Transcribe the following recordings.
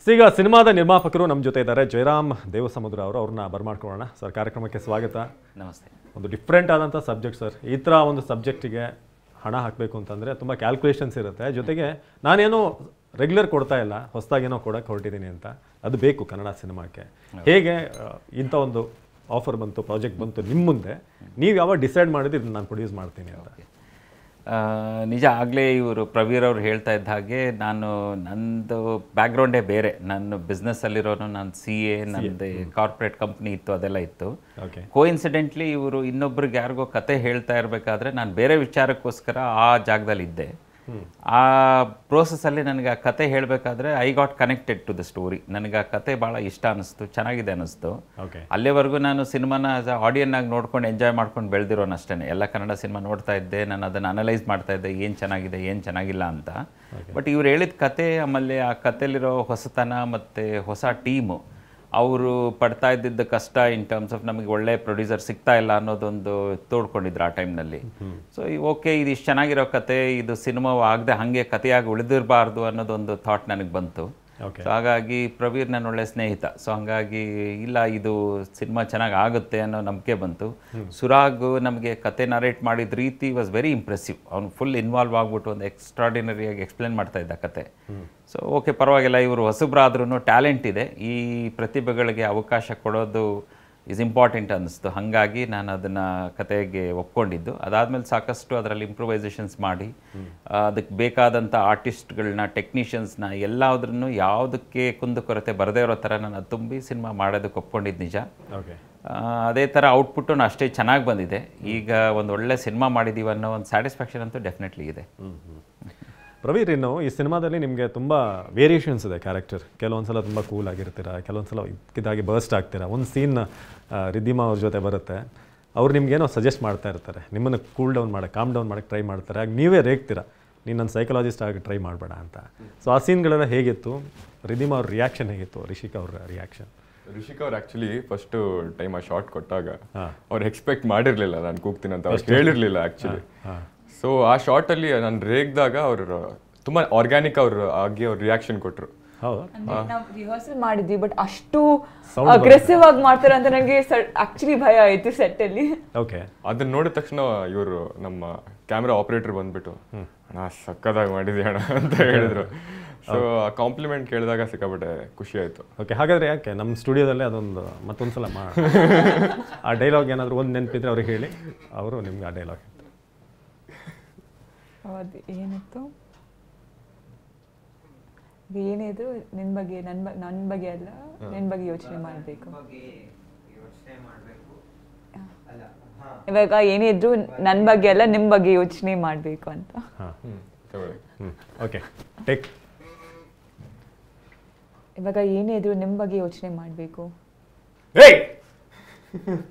ಈಗ ಸಿನಿಮಾದ ನಿರ್ಮಾಪಕರು ನಮ್ಮ ಜೊತೆ ಇದ್ದಾರೆ. ಜಯರಾಮ್ ದೇವಸಮುದ್ರ ಅವರು, ಅವ್ರನ್ನ ಬರ್ಮಾಡ್ಕೊಳ್ಳೋಣ. ಸರ್, ಕಾರ್ಯಕ್ರಮಕ್ಕೆ ಸ್ವಾಗತ. ನಮಸ್ತೆ. ಒಂದು ಡಿಫ್ರೆಂಟ್ ಆದಂಥ ಸಬ್ಜೆಕ್ಟ್ ಸರ್. ಈ ಥರ ಒಂದು ಸಬ್ಜೆಕ್ಟಿಗೆ ಹಣ ಹಾಕಬೇಕು ಅಂತಂದರೆ ತುಂಬ ಕ್ಯಾಲ್ಕುಲೇಷನ್ಸ್ ಇರುತ್ತೆ. ಜೊತೆಗೆ ನಾನೇನು ರೆಗ್ಯುಲರ್ ಕೊಡ್ತಾ ಇಲ್ಲ, ಹೊಸದಾಗೇನೋ ಕೊಡೋಕ್ಕೆ ಹೊರಟಿದ್ದೀನಿ ಅಂತ. ಅದು ಬೇಕು ಕನ್ನಡ ಸಿನಿಮಾಕ್ಕೆ. ಹೇಗೆ ಇಂಥ ಒಂದು ಆಫರ್ ಬಂತು, ಪ್ರಾಜೆಕ್ಟ್ ಬಂತು ನಿಮ್ಮ ಮುಂದೆ, ನೀವು ಯಾವಾಗ ಡಿಸೈಡ್ ಮಾಡಿದ್ರೆ ಇದನ್ನು ನಾನು ಪ್ರೊಡ್ಯೂಸ್ ಮಾಡ್ತೀನಿ ಅಂತ? ನಿಜ, ಆಗಲೇ ಇವರು ಪ್ರವೀರ್ ಅವ್ರು ಹೇಳ್ತಾ ಇದ್ದ ಹಾಗೆ ನಂದು ಬ್ಯಾಕ್ಗ್ರೌಂಡೇ ಬೇರೆ. ನಾನು ಬಿಸ್ನೆಸ್ಸಲ್ಲಿರೋನು, ನಾನು CA, ನನ್ನದು ಕಾರ್ಪೊರೇಟ್ ಕಂಪ್ನಿ ಇತ್ತು, ಅದೆಲ್ಲ ಇತ್ತು. ಕೋಇನ್ಸಿಡೆಂಟ್ಲಿ ಇವರು ಇನ್ನೊಬ್ರಿಗೆ ಯಾರಿಗೋ ಕತೆ ಹೇಳ್ತಾ ಇರಬೇಕಾದ್ರೆ ನಾನು ಬೇರೆ ವಿಚಾರಕ್ಕೋಸ್ಕರ ಆ ಜಾಗದಲ್ಲಿ ಇದ್ದೆ. ಆ ಪ್ರೋಸೆಸ್ಸಲ್ಲಿ ನನಗೆ ಆ ಕತೆ ಹೇಳಬೇಕಾದ್ರೆ I got connected to the story. ನನಗೆ ಆ ಕತೆ ಭಾಳ ಇಷ್ಟ ಅನ್ನಿಸ್ತು, ಚೆನ್ನಾಗಿದೆ ಅನ್ನಿಸ್ತು. ಅಲ್ಲಿವರೆಗೂ ನಾನು ಸಿನಿಮಾನ ಆಸ್ ಅ ಆಡಿಯನ್ ಆಗಿ ನೋಡ್ಕೊಂಡು ಎಂಜಾಯ್ ಮಾಡ್ಕೊಂಡು ಬೆಳೆದಿರೋನು ಅಷ್ಟೇ. ಎಲ್ಲ ಕನ್ನಡ ಸಿನಿಮಾ ನೋಡ್ತಾ ಇದ್ದೆ, ನಾನು ಅದನ್ನು ಅನಲೈಸ್ ಮಾಡ್ತಾ ಇದ್ದೆ, ಏನು ಚೆನ್ನಾಗಿದೆ ಏನು ಚೆನ್ನಾಗಿಲ್ಲ ಅಂತ. ಬಟ್ ಇವ್ರು ಹೇಳಿದ ಕತೆ, ಆಮೇಲೆ ಆ ಕತೆಯಲ್ಲಿರೋ ಹೊಸತನ ಮತ್ತು ಹೊಸ ಟೀಮು, ಅವರು ಪಡ್ತಾ ಇದ್ದಿದ್ದ ಕಷ್ಟ ಇನ್ ಟರ್ಮ್ಸ್ ಆಫ್ ನಮಗೆ ಒಳ್ಳೆ ಪ್ರೊಡ್ಯೂಸರ್ ಸಿಗ್ತಾ ಇಲ್ಲ ಅನ್ನೋದೊಂದು ತೋಡ್ಕೊಂಡಿದ್ರು ಆ ಟೈಮ್ನಲ್ಲಿ. ಸೊ ಓಕೆ, ಇದು ಇಷ್ಟು ಚೆನ್ನಾಗಿರೋ ಕತೆ, ಇದು ಸಿನಿಮಾ ಆಗದೆ ಹಾಗೆ ಕತೆಯಾಗಿ ಉಳಿದಿರಬಾರ್ದು ಅನ್ನೋದೊಂದು ಥಾಟ್ ನನಗೆ ಬಂತು. ಸೊ ಹಾಗಾಗಿ ಪ್ರವೀರ್ ನನ್ನ ಒಳ್ಳೆ ಸ್ನೇಹಿತ. ಸೊ ಹಾಗಾಗಿ ಇಲ್ಲ, ಇದು ಸಿನಿಮಾ ಚೆನ್ನಾಗಿ ಆಗುತ್ತೆ ಅನ್ನೋ ನಂಬಿಕೆ ಬಂತು. ಸುರಾಗ್ ನಮಗೆ ಕತೆ ನರೇಟ್ ಮಾಡಿದ ರೀತಿ ವಾಸ್ ವೆರಿ ಇಂಪ್ರೆಸಿವ್. ಅವ್ನು ಫುಲ್ ಇನ್ವಾಲ್ವ್ ಆಗ್ಬಿಟ್ಟು ಒಂದು ಎಕ್ಸ್ಟ್ರಾಡಿನರಿಯಾಗಿ ಎಕ್ಸ್ಪ್ಲೇನ್ ಮಾಡ್ತಾ ಇದ್ದ ಕತೆ. ಸೊ ಓಕೆ, ಪರವಾಗಿಲ್ಲ, ಇವರು ಹೊಸಬ್ರಾದ್ರೂ ಟ್ಯಾಲೆಂಟ್ ಇದೆ, ಈ ಪ್ರತಿಭೆಗಳಿಗೆ ಅವಕಾಶ ಕೊಡೋದು ಈಸ್ ಇಂಪಾರ್ಟೆಂಟ್ ಅನ್ನಿಸ್ತು. ಹಾಗಾಗಿ ನಾನು ಅದನ್ನು ಕತೆಗೆ ಒಪ್ಕೊಂಡಿದ್ದು. ಅದಾದಮೇಲೆ ಸಾಕಷ್ಟು ಅದರಲ್ಲಿ ಇಂಪ್ರೂವೈಸೇಷನ್ಸ್ ಮಾಡಿ ಅದಕ್ಕೆ ಬೇಕಾದಂಥ ಆರ್ಟಿಸ್ಟ್ಗಳನ್ನ, ಟೆಕ್ನಿಷಿಯನ್ಸ್ನ ಎಲ್ಲಾದ್ರೂ ಯಾವುದಕ್ಕೆ ಕುಂದುಕೊರತೆ ಬರದೇ ಇರೋ ಥರ ನಾನು ಅದು ತುಂಬಿ ಸಿನಿಮಾ ಮಾಡೋದಕ್ಕೆ ಒಪ್ಕೊಂಡಿದ್ದು ನಿಜ. ಅದೇ ಥರ ಔಟ್ಪುಟ್ಟು ಅಷ್ಟೇ ಚೆನ್ನಾಗಿ ಬಂದಿದೆ. ಈಗ ಒಂದು ಒಳ್ಳೆ ಸಿನಿಮಾ ಮಾಡಿದ್ದೀವಿ ಅನ್ನೋ ಒಂದು ಸ್ಯಾಟಿಸ್ಫ್ಯಾಕ್ಷನ್ ಅಂತೂ ಡೆಫಿನೆಟ್ಲಿ ಇದೆ. ಪ್ರವೀರ್, ಇನ್ನು ಈ ಸಿನಿಮಾದಲ್ಲಿ ನಿಮಗೆ ತುಂಬ ವೇರಿಯೇಷನ್ಸ್ ಇದೆ ಕ್ಯಾರೆಕ್ಟರ್. ಕೆಲವೊಂದು ಸಲ ತುಂಬ ಕೂಲ್ ಆಗಿರ್ತೀರ, ಕೆಲವೊಂದು ಸಲ ಇದಾಗಿ ಬರ್ಸ್ಟ್ ಆಗ್ತೀರಾ. ಒಂದು ಸೀನ್ ರಿದ್ದಿಮಾ ಅವ್ರ ಜೊತೆ ಬರುತ್ತೆ, ಅವ್ರು ನಿಮ್ಗೇನೋ ಸಜೆಸ್ಟ್ ಮಾಡ್ತಾ ಇರ್ತಾರೆ, ನಿಮ್ಮನ್ನು ಕೂಲ್ ಡೌನ್ ಮಾಡೋಕ್ಕೆ, ಕಾಮ್ ಡೌನ್ ಮಾಡೋಕ್ಕೆ ಟ್ರೈ ಮಾಡ್ತಾರೆ. ಆಗ ನೀವೇ ರೇಗ್ತೀರಾ, ನೀನು ನನ್ನ ಸೈಕಾಲಜಿಸ್ಟ್ ಆಗಿ ಟ್ರೈ ಮಾಡಬೇಡ ಅಂತ. ಸೊ ಆ ಸೀನ್ಗಳೆಲ್ಲ ಹೇಗಿತ್ತು? ರಿದ್ದಿಮಾ ಅವ್ರ ರಿಯಾಕ್ಷನ್ ಹೇಗಿತ್ತು? ರಿಷಿಕಾ ಅವ್ರ ರಿಯಾಕ್ಷನ್? ರಿಷಿಕಾ ಅವ್ರು ಆ್ಯಕ್ಚುಲಿ ಫಸ್ಟು ಟೈಮ್ ಆ ಶಾರ್ಟ್ ಕೊಟ್ಟಾಗ ಅವ್ರು ಎಕ್ಸ್ಪೆಕ್ಟ್ ಮಾಡಿರಲಿಲ್ಲ ನಾನು ಕೂಗ್ತೀನಿ ಅಂತ. ಅವ್ರು ಹೇಳಿರಲಿಲ್ಲ ಆ್ಯಕ್ಚುಲಿ. ಸೊ ಆ ಶಾರ್ಟಲ್ಲಿ ನಾನು ರೇಗ್ದಾಗ ಅವರು ತುಂಬ ಆರ್ಗ್ಯಾನಿಕ್ ಅವ್ರು ರಿಯಾಕ್ಷನ್ ಕೊಟ್ಟರು. ನಾವು ರಿಹರ್ಸಲ್ ಮಾಡಿದ್ವಿ, ಬಟ್ ಅಷ್ಟು ಅಗ್ರೆಸಿವ್ ಆಗಿ ಮಾಡ್ತಾರೆ ಅಂತ ನನಗೆ ಆಕ್ಚುಲಿ ಭಯ ಆಯ್ತು ಸೆಟ್ ಅಲ್ಲಿ. ಅದನ್ನ ನೋಡಿದ ತಕ್ಷಣ ಇವರು ನಮ್ಮ ಕ್ಯಾಮ್ರಾ ಆಪರೇಟರ್ ಬಂದ್ಬಿಟ್ಟು, ಅಣ್ಣ ಸಕ್ಕದಾಗಿ ಮಾಡಿದ್ವಿ ಅಣ್ಣ ಅಂತ ಹೇಳಿದ್ರು. ಸೊ ಆ ಕಾಂಪ್ಲಿಮೆಂಟ್ ಕೇಳಿದಾಗ ಸಿಕ್ಕಾಪಟ್ಟೆ ಖುಷಿ ಆಯ್ತು. ಓಕೆ, ಹಾಗಾದ್ರೆ ಯಾಕೆ ನಮ್ಮ ಸ್ಟುಡಿಯೋದಲ್ಲೇ ಅದೊಂದು ಮತ್ತೊಂದ್ಸಲ ಮಾಡಿ ಆ ಡೈಲಾಗ್ ಏನಾದರೂ ಒಂದು ನೆನಪಿದ್ರೆ ಅವ್ರಿಗೆ ಹೇಳಿ, ಅವರು ನಿಮ್ಗೆ ಆ ಡೈಲಾಗ್ ಅದು ಏನಿತ್ತು, ಏನಿದ್ರು ನಿನ್ನ ಬಗ್ಗೆ ನನ್ನ ಬಗ್ಗೆ ಅಲ್ಲ, ನಿನ್ನ ಬಗ್ಗೆ ಯೋಚನೆ ಮಾಡಬೇಕು. ಇವಾಗ ಏನಿದ್ರು ನನ್ನ ಬಗ್ಗೆ ಅಲ್ಲ, ನಿಮ್ಮ ಬಗ್ಗೆ ಯೋಚನೆ ಮಾಡಬೇಕು ಅಂತ. Okay, take. ಇವಾಗ ಏನಿದ್ರು ನಿಮ್ಮ ಬಗ್ಗೆ ಯೋಚನೆ ಮಾಡಬೇಕು.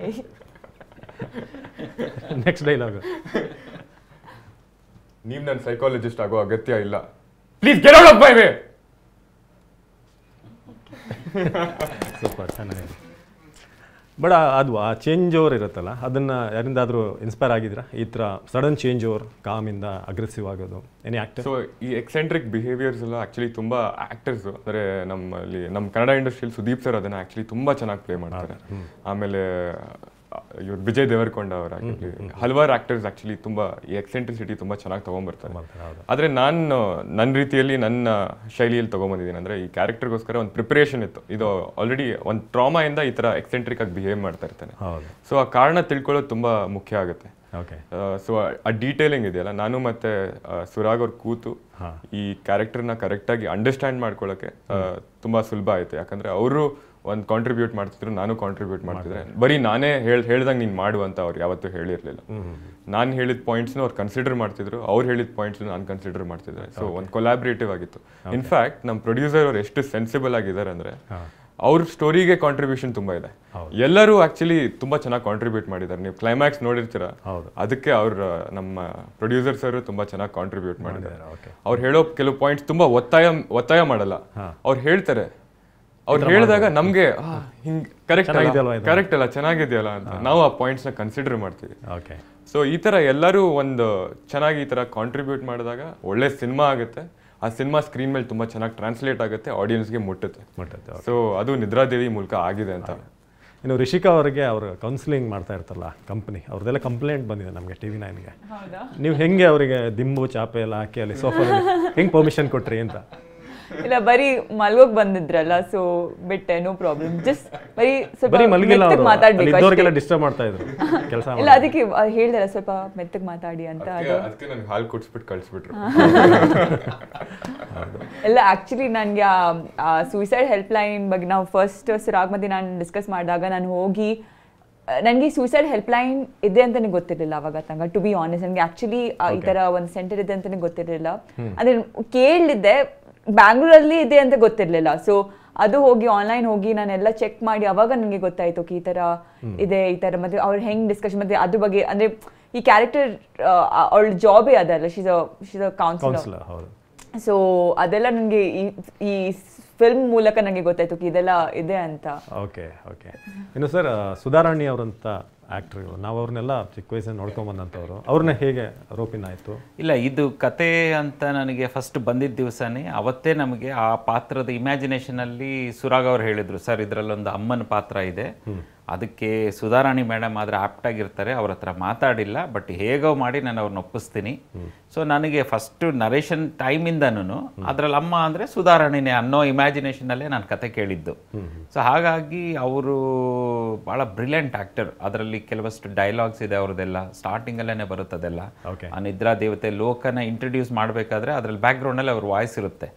ನೆಕ್ಸ್ಟ್ ಡೈಲಾಗ್, ನೀವು ನನ್ನ ಸೈಕಾಲಜಿಸ್ಟ್ ಆಗೋ ಅಗತ್ಯ ಇಲ್ಲ, please get out of my way. Super, ಚೆನ್ನಾಗಿದೆ. ಬಟ್ ಅದು ಆ ಚೇಂಜ್ ಓವರ್ ಇರುತ್ತಲ್ಲ, ಅದನ್ನು ಯಾರಿಂದಾದರೂ ಇನ್ಸ್ಪೈರ್ ಆಗಿದ್ರಾ? ಈ ಥರ ಸಡನ್ ಚೇಂಜ್ ಓವರ್, ಕಾಮಿಂದ ಅಗ್ರೆಸಿವ್ ಆಗೋದು, ಎನಿ ಆ್ಯಕ್ಟರ್? ಸೊ ಈ ಎಕ್ಸೆಂಟ್ರಿಕ್ ಬಿಹೇವಿಯರ್ಸ್ ಎಲ್ಲ ಆ್ಯಕ್ಚುಲಿ ತುಂಬ ಆ್ಯಕ್ಟರ್ಸು, ಅಂದರೆ ನಮ್ಮ ಕನ್ನಡ ಇಂಡಸ್ಟ್ರಿಯಲ್ಲಿ ಸುದೀಪ್ ಸರ್ ಅದನ್ನು ಆ್ಯಕ್ಚುಲಿ ತುಂಬ ಚೆನ್ನಾಗಿ ಪ್ಲೇ ಮಾಡ್ತಾರೆ. ಆಮೇಲೆ ಇವ್ರು ವಿಜಯ್ ದೇವರಕೊಂಡ ಅವರ ಹಲವಾರು ಆಕ್ಟರ್ಸ್ ಆಕ್ಚುಲಿ ತುಂಬಾ ಈ ಎಕ್ಸೆಂಟ್ರಿಸಿಟಿ ತುಂಬಾ ಚೆನ್ನಾಗಿ ತಗೊಂಡ್ಬರ್ತಾರೆ. ಆದ್ರೆ ನಾನು ನನ್ನ ರೀತಿಯಲ್ಲಿ ನನ್ನ ಶೈಲಿಯಲ್ಲಿ ತಗೊಂಡ್ಬಂದಿದ್ದೀನಿ. ಅಂದ್ರೆ ಈ ಕ್ಯಾರೆಕ್ಟರ್ಗೋಸ್ಕರ ಒಂದು ಪ್ರಿಪರೇಷನ್ ಇತ್ತು. ಇದು ಆಲ್ರೆಡಿ ಒಂದು ಟ್ರಾಮಾ ಇಂದ ಈ ತರ ಎಕ್ಸೆಂಟ್ರಿಕ್ ಆಗಿ ಬಿಹೇವ್ ಮಾಡ್ತಾ ಇರ್ತಾನೆ. ಸೊ ಆ ಕಾರಣ ತಿಳ್ಕೊಳ್ಳೋದು ತುಂಬಾ ಮುಖ್ಯ ಆಗುತ್ತೆ. ಸೊ ಆ ಡೀಟೇಲಿಂಗ್ ಇದೆಯಲ್ಲ, ನಾನು ಮತ್ತೆ ಸುರಾಗ್ ಅವ್ರ ಕೂತು ಈ ಕ್ಯಾರೆಕ್ಟರ್ನ ಕರೆಕ್ಟಾಗಿ ಅಂಡರ್ಸ್ಟ್ಯಾಂಡ್ ಮಾಡ್ಕೊಳ್ಳೋಕೆ ತುಂಬಾ ಸುಲಭ ಆಯ್ತು. ಯಾಕಂದ್ರೆ ಅವರು ಒಂದು ಕಾಂಟ್ರಿಬ್ಯೂಟ್ ಮಾಡ್ತಿದ್ರು, ನಾನು ಕಾಂಟ್ರಿಬ್ಯೂಟ್ ಮಾಡ್ತಿದ್ರೆ. ಬರೀ ನಾನೇ ಹೇಳ್ದಂಗೆ ನೀನು ಮಾಡು ಅಂತ ಅವ್ರು ಯಾವತ್ತೂ ಹೇಳಿರಲಿಲ್ಲ. ನಾನು ಹೇಳಿದ ಪಾಯಿಂಟ್ಸ್ನ ಅವ್ರು ಕನ್ಸಿಡರ್ ಮಾಡ್ತಿದ್ರು, ಅವ್ರು ಹೇಳಿದ ಪಾಯಿಂಟ್ಸ್ನ ನಾನು ಕನ್ಸಿಡರ್ ಮಾಡ್ತಿದ್ದೆ. ಸೊ ಒಂದು ಕೊಲಾಬ್ರೇಟಿವ್ ಆಗಿತ್ತು. ಇನ್ಫ್ಯಾಕ್ಟ್ ನಮ್ಮ ಪ್ರೊಡ್ಯೂಸರ್ ಅವ್ರು ಎಷ್ಟು ಸೆನ್ಸಿಬಲ್ ಆಗಿದ್ದಾರೆ ಅಂದರೆ, ಅವ್ರ ಸ್ಟೋರಿಗೆ ಕಾಂಟ್ರಿಬ್ಯೂಷನ್ ತುಂಬಾ ಇದೆ. ಎಲ್ಲರೂ ಆಕ್ಚುಲಿ ತುಂಬಾ ಚೆನ್ನಾಗಿ ಕಾಂಟ್ರಿಬ್ಯೂಟ್ ಮಾಡಿದ್ದಾರೆ. ನೀವು ಕ್ಲೈಮ್ಯಾಕ್ಸ್ ನೋಡಿರ್ತೀರ, ಅದಕ್ಕೆ ಅವ್ರ ನಮ್ಮ ಪ್ರೊಡ್ಯೂಸರ್ಸ್ ಅವರು ತುಂಬಾ ಚೆನ್ನಾಗಿ ಕಾಂಟ್ರಿಬ್ಯೂಟ್ ಮಾಡಿದ್ದಾರೆ. ಅವ್ರು ಹೇಳೋ ಕೆಲವು ಪಾಯಿಂಟ್ಸ್ ತುಂಬಾ ಒತ್ತಾಯ ಮಾಡಲ್ಲ, ಅವ್ರು ಹೇಳ್ತಾರೆ. ಅವ್ರು ಹೇಳಿದಾಗ ನಮ್ಗೆ ಹಿಂಗ್ ಕರೆಕ್ಟ್ ಅಲ್ಲ, ಚೆನ್ನಾಗಿದೆಯಲ್ಲ ಅಂತ ನಾವು ಆ ಪಾಯಿಂಟ್ಸ್ ನ ಕನ್ಸಿಡರ್ ಮಾಡ್ತೀವಿ. ಸೊ ಈ ತರ ಎಲ್ಲರೂ ಒಂದು ಚೆನ್ನಾಗಿ ಈ ತರ ಕಾಂಟ್ರಿಬ್ಯೂಟ್ ಮಾಡಿದಾಗ ಒಳ್ಳೆ ಸಿನಿಮಾ ಆಗುತ್ತೆ. ಆ ಸಿನಿಮಾ ಸ್ಕ್ರೀನ್ ಮೇಲೆ ತುಂಬ ಚೆನ್ನಾಗಿ ಟ್ರಾನ್ಸ್ಲೇಟ್ ಆಗುತ್ತೆ, ಆಡಿಯನ್ಸ್ಗೆ ಮುಟ್ಟುತ್ತೆ. ಮುಟ್ಟುತ್ತೆ. ಸೊ ಅದು ನಿದ್ರಾದೇವಿ ಮೂಲಕ ಆಗಿದೆ ಅಂತ. ಇನ್ನು ರಿಷಿಕಾ ಅವರಿಗೆ ಅವರು ಕೌನ್ಸಿಲಿಂಗ್ ಮಾಡ್ತಾ ಇರ್ತಾರಲ್ಲ ಕಂಪ್ನಿ, ಅವ್ರದ್ದೆಲ್ಲ ಕಂಪ್ಲೇಂಟ್ ಬಂದಿದೆ ನಮಗೆ TV9ಗೆ. ನೀವು ಹೆಂಗೆ ಅವರಿಗೆ ದಿಂಬು ಚಾಪೆ ಎಲ್ಲ ಹಾಕಿ ಅಲ್ಲಿ ಸೋಫಾ ಹೆಂಗೆ ಪರ್ಮಿಷನ್ ಕೊಟ್ರಿ ಅಂತ? ಇಲ್ಲ, ಬರೀ ಮಲ್ಗೋಗ್ ಬಂದಿದ್ರಲ್ಲ, ಸೊ ಬಿಟ್ಟೆ, ನೋ ಪ್ರಾಬ್ಲಮ್. ಜಸ್ಟ್ ಬರೀ ಸ್ವಲ್ಪ ಮಲಗಿಲ್ಲ, ಮಾತಾಡ್ಬೇಕು, ಡಿಸ್ಟರ್ಬ್ ಮಾಡ್ತಾ ಇದ್ರು ಕೆಲಸ. ಇಲ್ಲ ಅದಕ್ಕೆ ಹೇಳ್ದಾರ ಸ್ವಲ್ಪ ಮೆತ್ತಗೆ ಮಾತಾಡಿ ಅಂತ. ಅದಕ್ಕೆ ನನಗೆ ಹಾಲು ಕುಡಿಸ್ಬಿಟ್ಟು ಕಳಿಸ್ಬಿಟ್ರು. ಎಲ್ಲ ಆಕ್ಚುಲಿ ನನಗೆ ಆ ಸೂಸೈಡ್ ಹೆಲ್ಪ್ ಲೈನ್ ಬಗ್ಗೆ ನಾವು ಫಸ್ಟ್ ಸಿರಾಗ್ ಮತ್ತೆ ನಾನು ಡಿಸ್ಕಸ್ ಮಾಡಿದಾಗ ನಾನು ಹೋಗಿ ನನಗೆ ಸೂಸೈಡ್ ಹೆಲ್ಪ್ ಲೈನ್ ಇದೆ ಅಂತಾನೆ ಗೊತ್ತಿರಲಿಲ್ಲ ಅವಾಗ ತನಕ, ಟು ಬಿ ಆನೆಸ್ಟ್. ನನಗೆ ಆಕ್ಚುಲಿ ಈ ತರ ಒಂದು ಸೆಂಟರ್ ಇದೆ ಅಂತಾನೆ ಗೊತ್ತಿರಲಿಲ್ಲ. ಅಂದ್ರೆ ಕೇಳಿದ್ದೆ, ಬ್ಯಾಂಗ್ಳೂರಲ್ಲಿ ಇದೆ ಅಂತ ಗೊತ್ತಿರಲಿಲ್ಲ. ಸೊ ಅದು ಹೋಗಿ ಆನ್ಲೈನ್ ಹೋಗಿ ನಾನೆಲ್ಲ ಚೆಕ್ ಮಾಡಿ ಅವಾಗ ನನಗೆ ಗೊತ್ತಾಯ್ತು ಈ ತರ ಇದೆ, ಈ ತರ. ಮತ್ತೆ ಅವ್ರು ಹೆಂಗ್ ಡಿಸ್ಕಷನ್, ಮತ್ತೆ ಅದ್ರ ಬಗ್ಗೆ ಅಂದ್ರೆ ಈ ಕ್ಯಾರೆಕ್ಟರ್ ಅವಳ ಜಾಬೇ ಅದಲ್ಲ, ಶೀಸ್ ಅ ಕೌನ್ಸಿಲರ್. ಸೊ ಅದೆಲ್ಲ ನನಗೆ ಈ ಫಿಲ್ಮ್ ಮೂಲಕ ನನಗೆ ಗೊತ್ತಾಯ್ತು ಇದೆಲ್ಲ ಇದೆ ಅಂತ. ಓಕೆ. ಇನ್ನು ಸರ್, ಸುಧಾರಾಣಿ ಅವರಂತ ಆ್ಯಕ್ಟ್ರುಗಳು, ನಾವು ಅವ್ರನ್ನೆಲ್ಲ ಚಿಕ್ಕ ವಯಸ್ಸನ್ನು ನೋಡ್ಕೊಂಬಂದಂಥವ್ರು, ಅವ್ರನ್ನ ಹೇಗೆ ರೋಪಿನ್ ಆಯಿತು? ಇಲ್ಲ, ಇದು ಕತೆ ಅಂತ ನನಗೆ ಫಸ್ಟ್ ಬಂದಿದ್ದ ದಿವಸನೇ ಅವತ್ತೇ ನಮಗೆ ಆ ಪಾತ್ರದ ಇಮ್ಯಾಜಿನೇಷನಲ್ಲಿ ಸುರಾಗ್ ಅವ್ರು ಹೇಳಿದರು, ಸರ್ ಇದರಲ್ಲೊಂದು ಅಮ್ಮನ ಪಾತ್ರ ಇದೆ, ಅದಕ್ಕೆ ಸುಧಾರಾಣಿ ಮೇಡಮ್ ಆದರೆ ಆಪ್ಟಾಗಿರ್ತಾರೆ, ಅವ್ರ ಹತ್ರ ಮಾತಾಡಿಲ್ಲ, ಬಟ್ ಹೇಗೋ ಮಾಡಿ ನಾನು ಅವ್ರನ್ನ ಒಪ್ಪಿಸ್ತೀನಿ. ಸೊ ನನಗೆ ಫಸ್ಟು ನರೇಷನ್ ಟೈಮಿಂದನೂ ಅದರಲ್ಲಿ ಅಮ್ಮ ಅಂದರೆ ಸುಧಾರಾಣಿನೇ ಅನ್ನೋ ಇಮ್ಯಾಜಿನೇಷನಲ್ಲೇ ನಾನು ಕತೆ ಕೇಳಿದ್ದು. ಸೊ ಹಾಗಾಗಿ ಅವರು ಭಾಳ ಬ್ರಿಲಿಯಂಟ್ ಆ್ಯಕ್ಟರ್. ಅದರಲ್ಲಿ ಕೆಲವಷ್ಟು ಡೈಲಾಗ್ಸ್ ಇದೆ ಅವ್ರದ್ದೆಲ್ಲ, ಸ್ಟಾರ್ಟಿಂಗಲ್ಲೇ ಬರುತ್ತದೆಲ್ಲ. ಆ ನಿದ್ರಾ ದೇವತೆ ಲೋಕನ ಇಂಟ್ರೊಡ್ಯೂಸ್ ಮಾಡಬೇಕಾದ್ರೆ ಅದರಲ್ಲಿ ಬ್ಯಾಕ್ಗ್ರೌಂಡಲ್ಲಿ ಅವ್ರ ವಾಯ್ಸ್ ಇರುತ್ತೆ.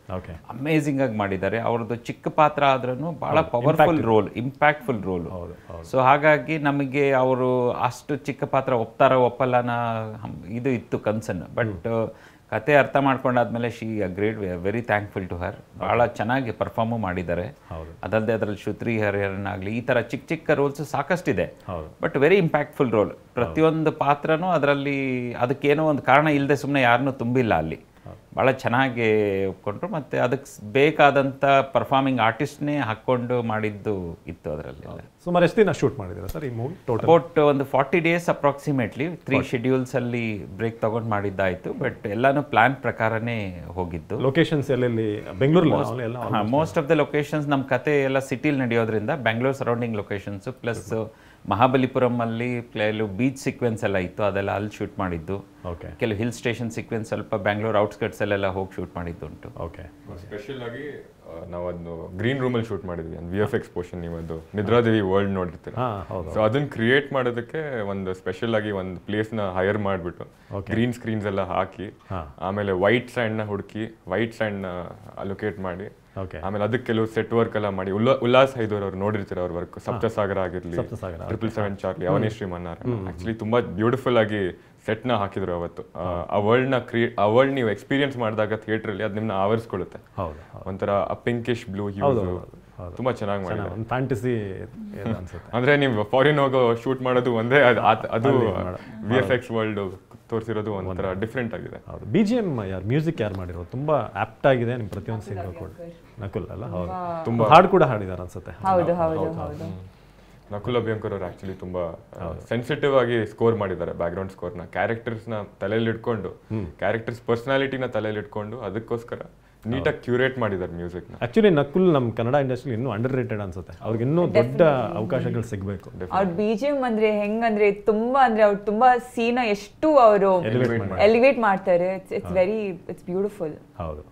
ಅಮೇಝಿಂಗ್ ಆಗಿ ಮಾಡಿದ್ದಾರೆ. ಅವ್ರದ್ದು ಚಿಕ್ಕ ಪಾತ್ರ ಆದ್ರೂ ಭಾಳ powerful role, impactful role. So ಹಾಗಾಗಿ ನಮಗೆ ಅವರು ಅಷ್ಟು ಚಿಕ್ಕ ಪಾತ್ರ ಒಪ್ತಾರೋ ಒಪ್ಪಲ್ಲನ ಇದು ಇತ್ತು ಕನ್ಸರ್ನ್. ಬಟ್ ಕತೆ ಅರ್ಥ ಮಾಡ್ಕೊಂಡಾದ್ಮೇಲೆ she agreed, very thankful to her. ಭಾಳ ಚೆನ್ನಾಗಿ ಪರ್ಫಾರ್ಮು ಮಾಡಿದ್ದಾರೆ. ಅದಲ್ಲದೆ ಅದರಲ್ಲಿ ಶ್ರುತಿ ಹರಿಹರನ್ ಆಗಲಿ, ಈ ಥರ ಚಿಕ್ಕ ಚಿಕ್ಕ ರೋಲ್ಸ್ ಸಾಕಷ್ಟಿದೆ, ಬಟ್ ವೆರಿ ಇಂಪ್ಯಾಕ್ಟ್ಫುಲ್ ರೋಲ್. ಪ್ರತಿಯೊಂದು ಪಾತ್ರನೂ ಅದರಲ್ಲಿ ಅದಕ್ಕೇನೋ ಒಂದು ಕಾರಣ ಇಲ್ಲದೆ ಸುಮ್ಮನೆ ಯಾರನ್ನೂ ತುಂಬಿಲ್ಲ ಅಲ್ಲಿ. ಭಾಳ ಚೆನ್ನಾಗಿ ಒಪ್ಕೊಂಡ್ರು. ಮತ್ತು ಅದಕ್ಕೆ ಬೇಕಾದಂಥ ಪರ್ಫಾರ್ಮಿಂಗ್ ಆರ್ಟಿಸ್ಟ್ನೇ ಹಾಕ್ಕೊಂಡು ಮಾಡಿದ್ದು ಇತ್ತು ಅದರಲ್ಲಿ. ಸುಮಾರು ಎಷ್ಟು ದಿನ ಶೂಟ್ ಮಾಡಿದ್ದೀರಾ ಸರ್ ಈ ಮೂವಿ? ಅಬೌಟ್ ಒಂದು 40 days ಅಪ್ರಾಕ್ಸಿಮೇಟ್ಲಿ. 3 ಶೆಡ್ಯೂಲ್ಸಲ್ಲಿ ಬ್ರೇಕ್ ತೊಗೊಂಡು ಮಾಡಿದ್ದಾಯಿತು, ಬಟ್ ಎಲ್ಲನೂ ಪ್ಲ್ಯಾನ್ ಪ್ರಕಾರನೇ ಹೋಗಿದ್ದು. ಲೊಕೇಶನ್ಸ್ ಎಲ್ಲೆಲ್ಲಿ? ಬೆಂಗಳೂರಲ್ಲಿ ಮೋಸ್ಟ್ ಆಫ್ ದ ಲೊಕೇಶನ್ಸ್ ನಮ್ಮ ಕತೆ ಎಲ್ಲ ಸಿಟಿಲಿ ನಡೆಯೋದ್ರಿಂದ Bengaluru surrounding locations, plus Mahabalipuram ಅಲ್ಲಿ ಕೆಲವು ಬೀಚ್ ಸೀಕ್ವೆನ್ಸ್ ಎಲ್ಲ ಇತ್ತು, ಅದೆಲ್ಲ ಅಲ್ಲಿ ಶೂಟ್ ಮಾಡಿದ್ದು. ಕೆಲವು ಹಿಲ್ ಸ್ಟೇಷನ್ ಸೀಕ್ವೆನ್ಸ್ ಸ್ವಲ್ಪ ಬ್ಯಾಂಗ್ಳೂರ್ ಔಟ್ಸ್ಕರ್ಟ್ಸ್ ಅಲ್ಲೆಲ್ಲ ಹೋಗಿ ಶೂಟ್ ಮಾಡಿದ್ದು ಉಂಟು. ಸ್ಪೆಷಲ್ ಆಗಿ ನಾವು ಅದನ್ನು ಗ್ರೀನ್ ರೂಮಲ್ಲಿ ಶೂಟ್ ಮಾಡಿದ್ವಿ. ಒಂದು VFX ಪೋರ್ಷನ್, ನೀವು ಅದು ನಿದ್ರಾದೇವಿ ವರ್ಲ್ಡ್ ನೋಡಿರ್ತೀರ. ಸೊ ಅದನ್ನ ಕ್ರಿಯೇಟ್ ಮಾಡೋದಕ್ಕೆ ಒಂದು ಸ್ಪೆಷಲ್ ಆಗಿ ಒಂದು ಪ್ಲೇಸ್ನ ಹೈರ್ ಮಾಡಿಬಿಟ್ಟು ಗ್ರೀನ್ ಸ್ಕ್ರೀನ್ಸ್ ಎಲ್ಲ ಹಾಕಿ, ಆಮೇಲೆ ವೈಟ್ ಸ್ಯಾಂಡ್ನ ಹುಡುಕಿ ವೈಟ್ ಸ್ಯಾಂಡ್ನ ಅಲೋಕೇಟ್ ಮಾಡಿ, ಆಮೇಲೆ ಅದಕ್ಕೆ ಕೆಲವು ಸೆಟ್ ವರ್ಕ್ ಎಲ್ಲ ಮಾಡಿ, ಉಲ್ಲಾಸ್ ಹೈದೂರ್ ಅವ್ರು ನೋಡಿರ್ತೀರ ಅವ್ರ ವರ್ಕ್, ಸಪ್ತಸಾಗರ ಆಗಿರ್ಲಿ, 777 ಚಾರ್ಲಿ, ಅವನೇಶ್ರೀ ಮನ್ನಾರ್, ಆಕ್ಚುಲಿ ತುಂಬಾ ಬ್ಯೂಟಿಫುಲ್ ಆಗಿ ಸೆಟ್ನ ಹಾಕಿದ್ರು ಅವತ್ತು. ಆ ವರ್ಲ್ಡ್ ನೀವು ಎಕ್ಸ್ಪೀರಿಯನ್ಸ್ ಮಾಡಿದಾಗ ಥಿಯೇಟ್ರಲ್ಲಿ ಅದು ನಿಮ್ಮನ್ನ ಆವರಿಸ್ಕೊಳ್ಳುತ್ತೆ. ಒಂಥರ ಪಿಂಕಿಶ್ ಬ್ಲೂ ಹ್ಯೂಸ್, ತುಂಬಾ ಚೆನ್ನಾಗಿ ಮಾಡಿದ್ದಾರೆ. ಫ್ಯಾಂಟಸಿ ಅಂದ್ರೆ ನೀವು ಫಾರಿನ್ ಹೋಗೋ ಶೂಟ್ ಮಾಡೋದು ಒಂದೇ, ಅದು VFX ವರ್ಲ್ಡ್ ತೋರಿಸಿರೋದು ಒಂಥರ ಡಿಫ್ರೆಂಟ್ ಆಗಿದೆ. BGM ಯಾರು, ಮ್ಯೂಸಿಕ್ ಯಾರು ಮಾಡಿರೋದು? ತುಂಬಾ ಆಪ್ಟ್ ಆಗಿದೆ ನಿಮ್ಮ ಪ್ರತಿಯೊಂದು ಸಿಂಗಲ್ ಕೂಡ. ನಕುಲ್ ಅಲ್ಲ? ಹೌದು, ತುಂಬಾ ಹಾಡು ಕೂಡ ಹಾಡಿದಾರೆ ಅನ್ಸುತ್ತೆ. ನಕುಲ್ ಅಭ್ಯಂಕರ್ ಅವರು ಆಕ್ಚುಲಿ ತುಂಬಾ ಸೆನ್ಸಿಟಿವ್ ಆಗಿ ಸ್ಕೋರ್ ಮಾಡಿದ್ದಾರೆ. ಬ್ಯಾಕ್ಗ್ರೌಂಡ್ ಸ್ಕೋರ್ನ ಕ್ಯಾರೆಕ್ಟರ್ಸ್ನ ತಲೆಯಲ್ಲಿ ಇಟ್ಕೊಂಡು, ಕ್ಯಾರೆಕ್ಟರ್ಸ್ ಪರ್ಸನಾಲಿಟಿನ ತಲೆಯಲ್ಲಿ ಇಟ್ಕೊಂಡು ಅದಕ್ಕೋಸ್ಕರ ನೀಟಾಗಿ ಕ್ಯೂರೇಟ್ ಮಾಡಿದ್ದಾರೆ ಮ್ಯೂಸಿಕ್. ಆಕ್ಚುಲಿ ನಕುಲ್ ನಮ್ಮ ಕನ್ನಡ ಇಂಡಸ್ಟ್ರಿ ಇನ್ನೂ ಅಂಡರ್ ರೇಟೆಡ್ ಅನ್ಸುತ್ತೆ. ಅವ್ರಿಗೆ ಇನ್ನೂ ದೊಡ್ಡ ಅವಕಾಶಗಳು ಸಿಗಬೇಕು. ಅವ್ರ BGM ಅಂದ್ರೆ ಹೆಂಗಂದ್ರೆ ತುಂಬಾ ಅಂದ್ರೆ ಅವ್ರು ತುಂಬಾ ಸೀನ ಎಷ್ಟು ಅವರು ಎಲಿವೇಟ್ ಮಾಡ್ತಾರೆ. It's beautiful. ಹೌದು.